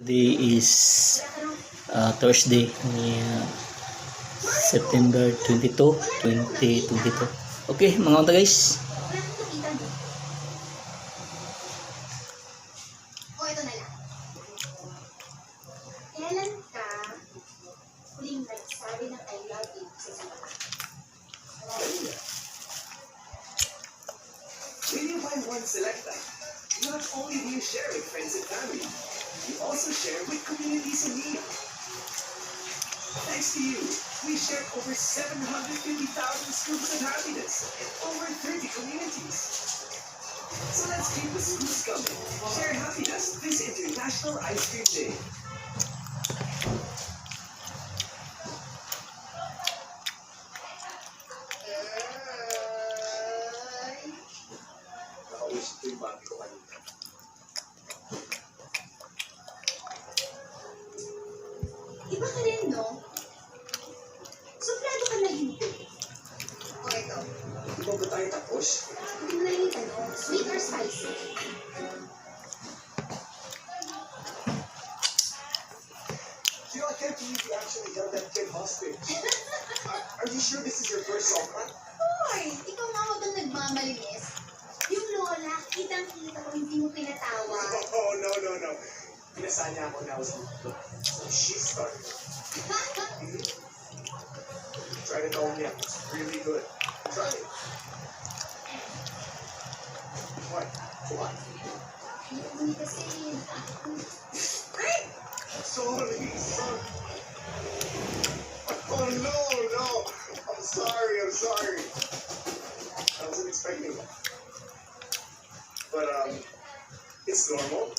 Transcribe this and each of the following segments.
Today is Thursday, September 22, 2022. Okay, mga unta guys. Ito na lang. Kailan ka huling nagsabi ng I love you sa iba? When you buy one Selecta, not only do you share with friends and family, you also share with communities in need. Thanks to you, we shared over 750,000 scoops of happiness in over 30 communities. So let's keep the scoops coming. Share happiness this International Ice Cream Day. Nakawis ito yung bago ko kanina. Iba ka rin, no? Suplado ka na hindi. O ito, Di ba ba tayo tapos? hindi mo na rin yung tanong, sweet or spicy? You know, I can't believe you actually held that kid hostage. Are you sure this is your first softball? Hoy, ikaw nga huwag kang nagmamalinis. Yung lola, kitang-kita ko hindi mo pinatawag. Oh, no. Pinasal niya ako na I was little. So she started. Try to tell me it's really good. Try it. What? Hindi kasi, Sorry. Oh, no. I'm sorry. I wasn't expecting that. But, it's normal.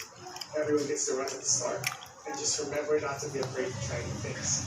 Everyone gets to run at the start. And just remember not to be afraid to try new things.